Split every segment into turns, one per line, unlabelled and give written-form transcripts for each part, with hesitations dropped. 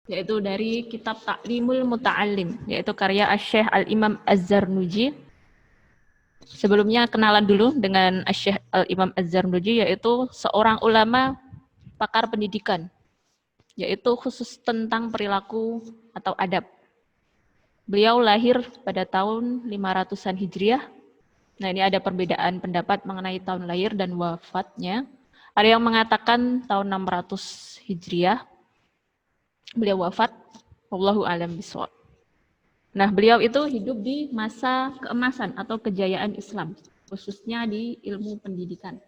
yaitu dari kitab Ta'limul Muta'allim, yaitu karya Asy-Syaikh Al-Imam Az-Zarnuji. Sebelumnya kenalan dulu dengan Asy-Syaikh Al-Imam Az-Zarnuji, yaitu seorang ulama pakar pendidikan, yaitu khusus tentang perilaku atau adab. Beliau lahir pada tahun 500-an Hijriah. Nah, ini ada perbedaan pendapat mengenai tahun lahir dan wafatnya. Ada yang mengatakan tahun 600 Hijriah beliau wafat, wallahu a'lam bishawab. Nah, beliau itu hidup di masa keemasan atau kejayaan Islam, khususnya di ilmu pendidikan.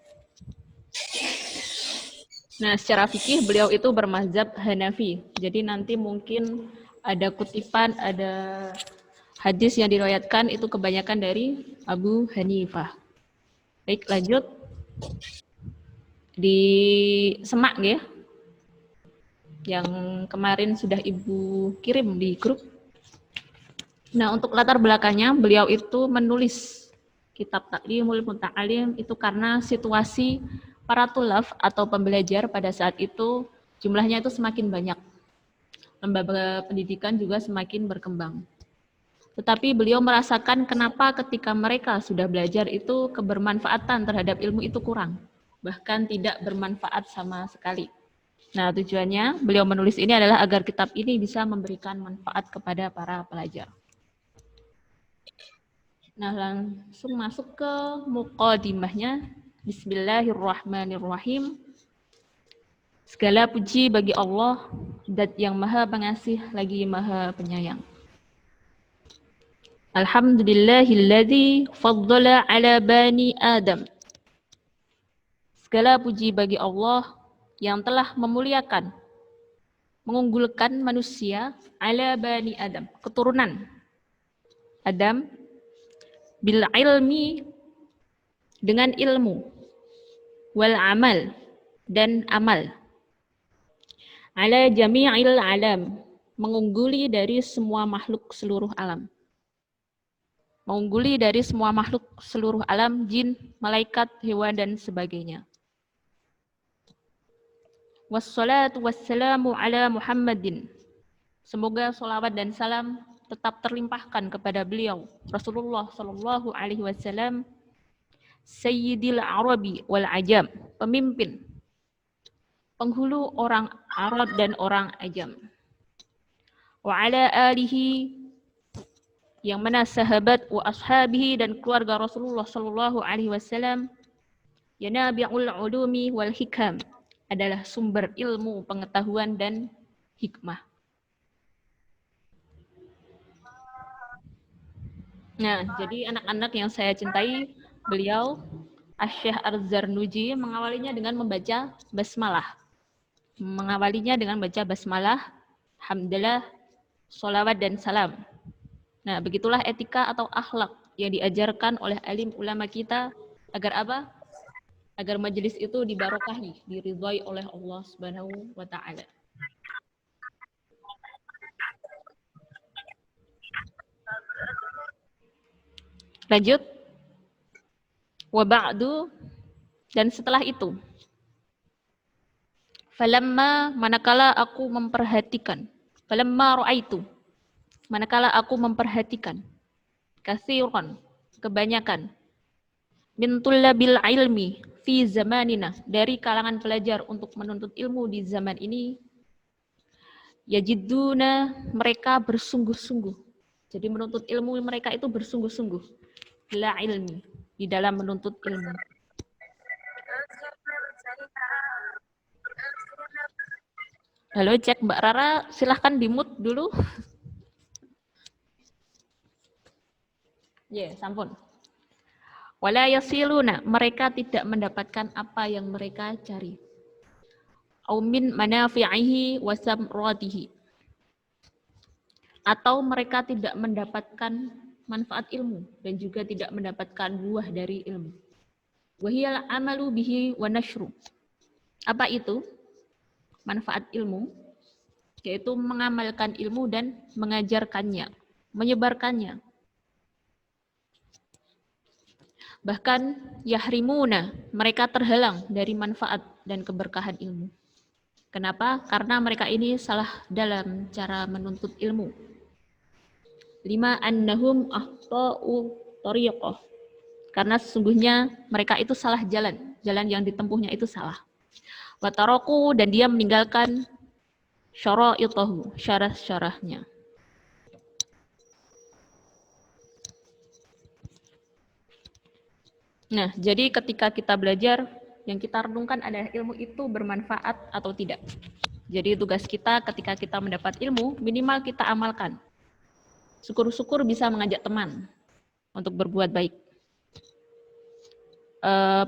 Nah, secara fikih beliau itu bermazhab Hanafi. Jadi nanti mungkin ada kutipan, ada hadis yang diriwayatkan itu kebanyakan dari Abu Hanifah. Baik, lanjut. Di semak ya, yang kemarin sudah Ibu kirim di grup. Nah, untuk latar belakangnya, beliau itu menulis kitab Ta'limul Muta'allim itu karena situasi para tulaf atau pembelajar pada saat itu jumlahnya itu semakin banyak. Lembaga pendidikan juga semakin berkembang. Tetapi beliau merasakan kenapa ketika mereka sudah belajar itu kebermanfaatan terhadap ilmu itu kurang. Bahkan tidak bermanfaat sama sekali. Nah, tujuannya beliau menulis ini adalah agar kitab ini bisa memberikan manfaat kepada para pelajar. Nah, langsung masuk ke muqaddimahnya. Bismillahirrahmanirrahim. Segala puji bagi Allah, Zat yang Maha Pengasih lagi Maha Penyayang. Alhamdulillahilladzi faddala ala bani Adam. Segala puji bagi Allah yang telah memuliakan, mengunggulkan manusia ala bani Adam, keturunan Adam, bil ilmi, dengan ilmu, wal amal, dan amal, ala jami'il alam, mengungguli dari semua makhluk seluruh alam. Mengungguli dari semua makhluk seluruh alam, jin, malaikat, hewan, dan sebagainya. Wassalatu wassalamu ala Muhammadin. Semoga salawat dan salam tetap terlimpahkan kepada beliau, Rasulullah Sallallahu Alaihi Wasallam, Sayyidil Arabi wal Ajam, pemimpin, penghulu orang Arab dan orang Ajam. Wa ala alihi, yang mana sahabat, wa ashabihi, dan keluarga Rasulullah Sallallahu Alaihi Wasallam, yanabi'ul ulumi wal hikam, adalah sumber ilmu, pengetahuan, dan hikmah. Nah, jadi anak-anak yang saya cintai, beliau Asy-Syaikh Az-Zarnuji mengawalinya dengan membaca basmalah. Mengawalinya dengan baca basmalah, hamdalah, sholawat, dan salam. Nah, begitulah etika atau akhlak yang diajarkan oleh alim ulama kita agar apa? Agar majelis itu dibarokahi, diridhai oleh Allah Subhanahu wa taala. Lanjut. Wa ba'du, dan setelah itu. Falamma, manakala aku memperhatikan. Falamma ra'aitu, manakala aku memperhatikan. Katsiran, kebanyakan. Min tullabil ilmi fi zamanina, dari kalangan pelajar untuk menuntut ilmu di zaman ini. Yajiduna, mereka bersungguh-sungguh. Jadi menuntut ilmu mereka itu bersungguh-sungguh. La ilmi, di dalam menuntut ilmu. Halo, cek Mbak Rara, silahkan di-mute dulu. Ya, sampun. Wala yasiluna, mereka tidak mendapatkan apa yang mereka cari. Au min manafi'ihi wa samratihi, atau mereka tidak mendapatkan manfaat ilmu dan juga tidak mendapatkan buah dari ilmu. Wahiyal amalu bihi wa nashru. Apa itu? Manfaat ilmu, yaitu mengamalkan ilmu dan mengajarkannya, menyebarkannya. Bahkan yahrimuna, mereka terhalang dari manfaat dan keberkahan ilmu. Kenapa? Karena mereka ini salah dalam cara menuntut ilmu. 5 annahum akhta'u tariqah. Karena sesungguhnya mereka itu salah jalan yang ditempuhnya itu salah. Wa taraku, dan dia meninggalkan syara'itahu, syarah-syarahnya. Nah, jadi ketika kita belajar, yang kita renungkan adalah ilmu itu bermanfaat atau tidak. Jadi tugas kita ketika kita mendapat ilmu, minimal kita amalkan. Syukur-syukur bisa mengajak teman untuk berbuat baik.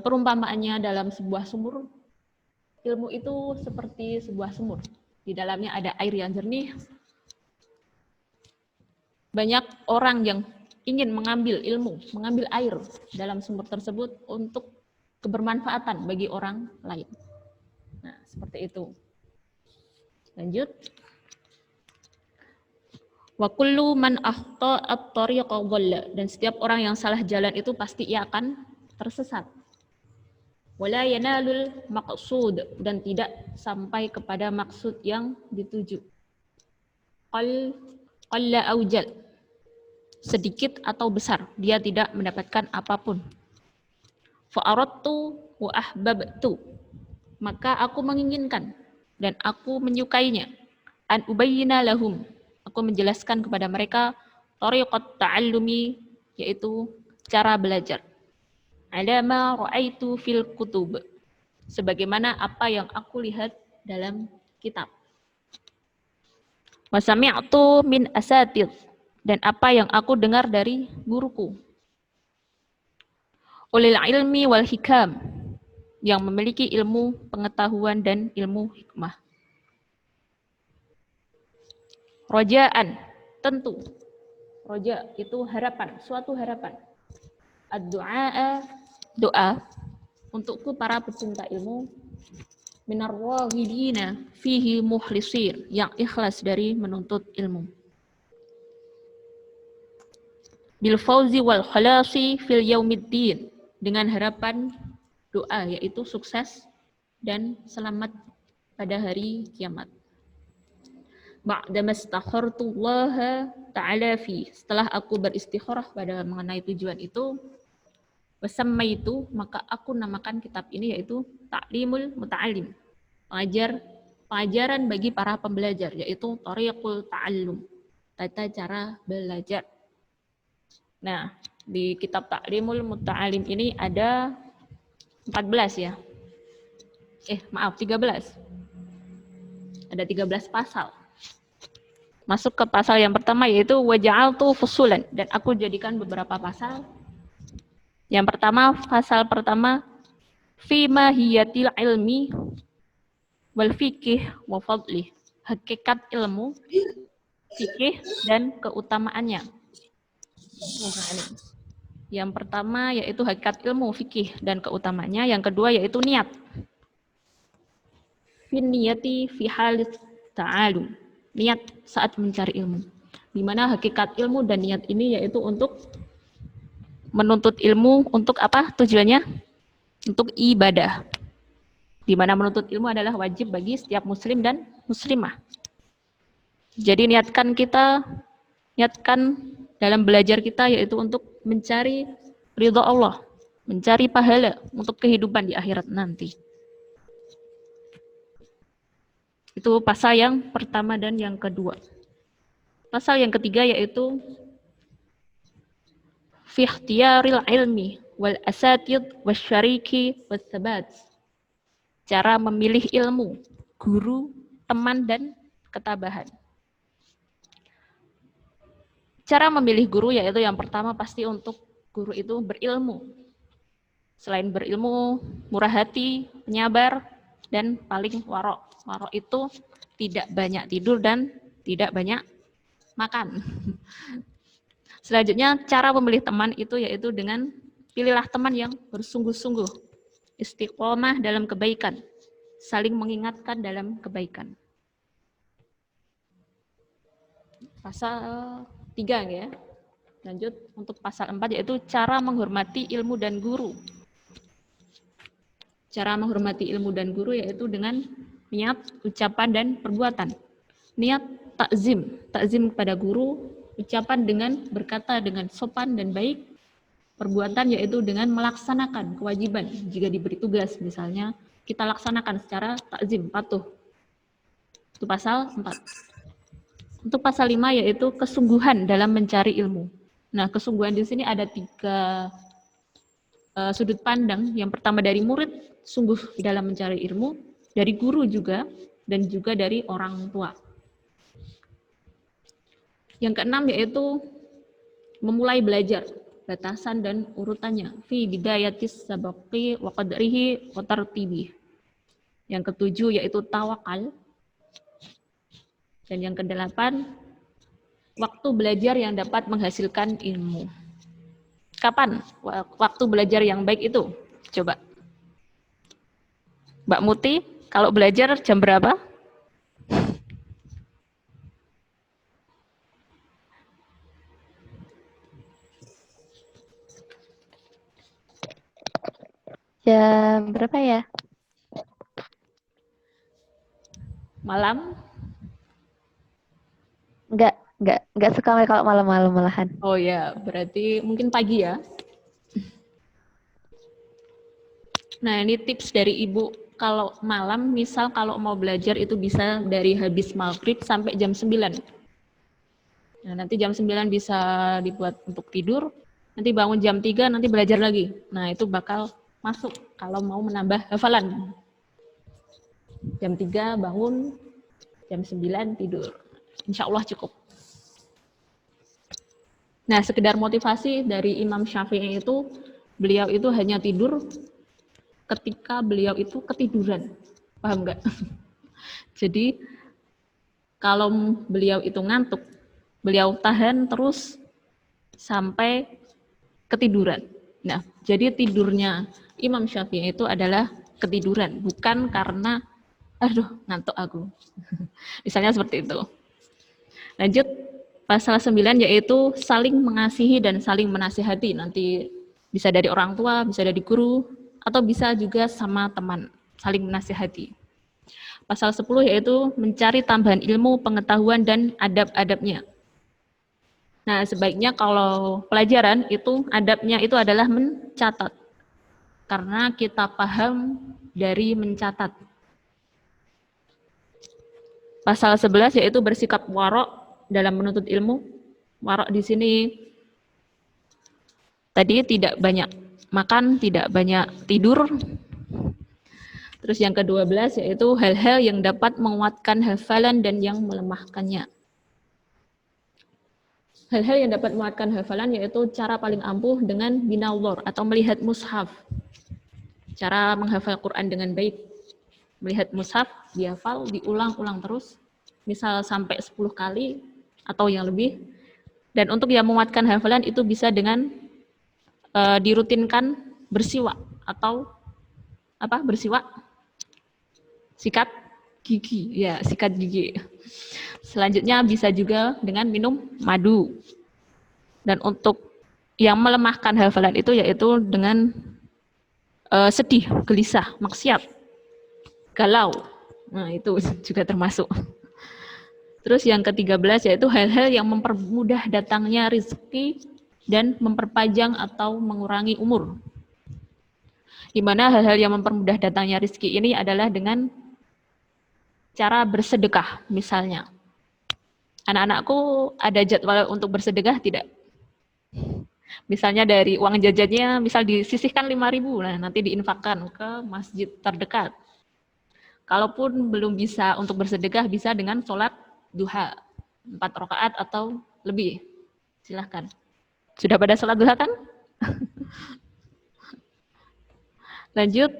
Perumpamaannya dalam sebuah sumur, ilmu itu seperti sebuah sumur. Di dalamnya ada air yang jernih. Banyak orang yang ingin mengambil ilmu, mengambil air dalam sumur tersebut untuk kebermanfaatan bagi orang lain. Nah, seperti itu. Lanjut. Wa kullu man akhta at-tariqa dhalla, dan setiap orang yang salah jalan itu pasti ia akan tersesat. Wala yanalul maqsud, dan tidak sampai kepada maksud yang dituju. Qalla aujal, sedikit atau besar, dia tidak mendapatkan apapun. Fa'aradtu wa ahbabtu, maka aku menginginkan dan aku menyukainya. An ubayyina lahum, aku menjelaskan kepada mereka tariqat ta'allumi, yaitu cara belajar. Ala ma ra'aitu fil kutub, sebagaimana apa yang aku lihat dalam kitab. Wa sami'tu min asatid, dan apa yang aku dengar dari guruku. Ulil ilmi wal hikam, yang memiliki ilmu pengetahuan dan ilmu hikmah. Rojaan, tentu. Roja itu harapan, suatu harapan. Ad-du'a, doa untukku para pecinta ilmu. Minar waghidina fihi muhlisir, yang ikhlas dari menuntut ilmu. Bil fauzi wal khalasi fil yaumiddin, dengan harapan doa yaitu sukses dan selamat pada hari kiamat. Ba'da mastakhartullaha ta'ala fi, setelah aku beristikharah pada mengenai tujuan itu, wasammaitu, maka aku namakan kitab ini yaitu Ta'limul Muta'allim, pengajaran bagi para pembelajar, yaitu Tariqul Ta'allum, tata cara belajar. Nah, di kitab Ta'limul Muta'allim ini ada 14 ya. 13. Ada 13 pasal. Masuk ke pasal yang pertama yaitu waja'altu fusulan, dan aku jadikan beberapa pasal. Yang pertama, pasal pertama, fi mahiyatil ilmi wal fiqih wa fadlih, hakikat ilmu, fikih dan keutamaannya. Yang pertama yaitu hakikat ilmu, fikih dan keutamaannya. Yang kedua yaitu niat. Fin niyati fi halis ta'alum, niat saat mencari ilmu. Di mana hakikat ilmu dan niat ini yaitu untuk menuntut ilmu. Untuk apa tujuannya? Untuk ibadah. Di mana menuntut ilmu adalah wajib bagi setiap muslim dan muslimah. Jadi niatkan dalam belajar kita yaitu untuk mencari ridha Allah, mencari pahala untuk kehidupan di akhirat nanti. Itu pasal yang pertama dan yang kedua. Pasal yang ketiga yaitu fi ikhtiyaril ilmi wal asatid wasyariki wassabat, cara memilih ilmu, guru, teman dan ketabahan. Cara memilih guru yaitu yang pertama pasti untuk guru itu berilmu. Selain berilmu, murah hati, penyabar, dan paling warok. Warok itu tidak banyak tidur dan tidak banyak makan. Selanjutnya, cara memilih teman itu yaitu dengan pilihlah teman yang bersungguh-sungguh, istiqomah dalam kebaikan, saling mengingatkan dalam kebaikan. Pasal 3 ya. Lanjut untuk pasal 4 yaitu cara menghormati ilmu dan guru. Cara menghormati ilmu dan guru yaitu dengan niat, ucapan, dan perbuatan. Niat takzim kepada guru, ucapan dengan berkata dengan sopan dan baik, perbuatan yaitu dengan melaksanakan kewajiban jika diberi tugas, misalnya kita laksanakan secara takzim, patuh. Itu pasal 4. Untuk pasal 5 yaitu kesungguhan dalam mencari ilmu. Nah, kesungguhan di sini ada 3 sudut pandang. Yang pertama dari murid, sungguh dalam mencari ilmu, dari guru juga, dan juga dari orang tua. Yang keenam yaitu memulai belajar, batasan dan urutannya. Fi bidayatis sabaqi wa qadrihi wa tartibih. Yang ketujuh yaitu tawakal. Dan yang kedelapan, waktu belajar yang dapat menghasilkan ilmu. Kapan waktu belajar yang baik itu? Coba. Mbak Muti, kalau belajar jam berapa?
Jam berapa ya?
Malam?
Enggak suka kalau malam-malam malahan.
Oh ya, berarti mungkin pagi ya. Nah, ini tips dari Ibu. Kalau malam, misal kalau mau belajar itu bisa dari habis maghrib sampai jam 9. Nah, nanti jam 9 bisa dibuat untuk tidur, nanti bangun jam 3, nanti belajar lagi. Nah, itu bakal masuk kalau mau menambah hafalan. Jam 3 bangun, jam 9 tidur. Insya Allah cukup. Nah, sekedar motivasi dari Imam Syafi'i itu, beliau itu hanya tidur ketika beliau itu ketiduran. Paham nggak? Jadi, kalau beliau itu ngantuk, beliau tahan terus sampai ketiduran. Nah, jadi tidurnya Imam Syafi'i itu adalah ketiduran, bukan karena aduh ngantuk aku. Misalnya seperti itu. Lanjut pasal 9 yaitu saling mengasihi dan saling menasihati. Nanti bisa dari orang tua, bisa dari guru, atau bisa juga sama teman, saling menasihati. Pasal 10 yaitu mencari tambahan ilmu, pengetahuan, dan adab-adabnya. Nah, sebaiknya kalau pelajaran itu adabnya itu adalah mencatat. Karena kita paham dari mencatat. Pasal 11 yaitu bersikap warok dalam menuntut ilmu. Warok di sini tadi tidak banyak makan, tidak banyak tidur. Terus yang ke-12 yaitu hal-hal yang dapat menguatkan hafalan dan yang melemahkannya. Hal-hal yang dapat menguatkan hafalan yaitu cara paling ampuh dengan binawar atau melihat mushaf. Cara menghafal Quran dengan baik. Melihat mushaf, dihafal, diulang-ulang terus. Misal sampai 10 kali atau yang lebih. Dan untuk yang menguatkan hafalan itu bisa dengan dirutinkan bersiwak atau apa? Bersiwak? Sikat gigi. Ya, sikat gigi. Selanjutnya bisa juga dengan minum madu. Dan untuk yang melemahkan hafalan itu yaitu dengan sedih, gelisah, maksiat, galau. Nah, itu juga termasuk. Terus yang ke-13 yaitu hal-hal yang mempermudah datangnya rezeki dan memperpanjang atau mengurangi umur. Di mana hal-hal yang mempermudah datangnya rezeki ini adalah dengan cara bersedekah, misalnya. Anak-anakku ada jadwal untuk bersedekah tidak? Misalnya dari uang jajannya, misal disisihkan 5.000, nah nanti diinfakkan ke masjid terdekat. Kalaupun belum bisa untuk bersedekah, bisa dengan sholat duha, 4 rakaat atau lebih. Silahkan. Sudah pada sholat duha kan? Lanjut,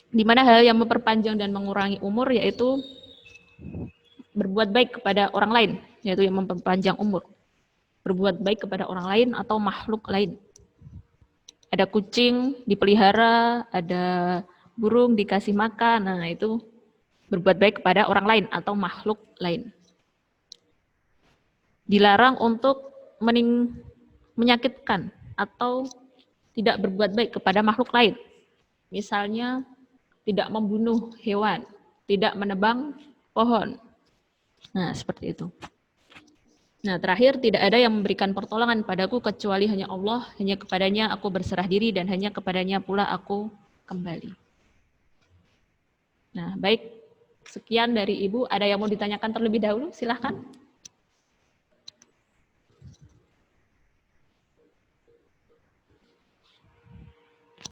di mana hal yang memperpanjang dan mengurangi umur yaitu berbuat baik kepada orang lain, yaitu yang memperpanjang umur. Berbuat baik kepada orang lain atau makhluk lain. Ada kucing dipelihara, ada burung dikasih makan, nah itu berbuat baik kepada orang lain atau makhluk lain. Dilarang untuk menyakitkan atau tidak berbuat baik kepada makhluk lain. Misalnya tidak membunuh hewan tidak menebang pohon. Nah, seperti itu. Nah, terakhir, tidak ada yang memberikan pertolongan padaku kecuali hanya Allah, hanya kepadanya aku berserah diri dan hanya kepadanya pula aku kembali. Nah, baik. Sekian dari Ibu. Ada yang mau ditanyakan terlebih dahulu? Silahkan.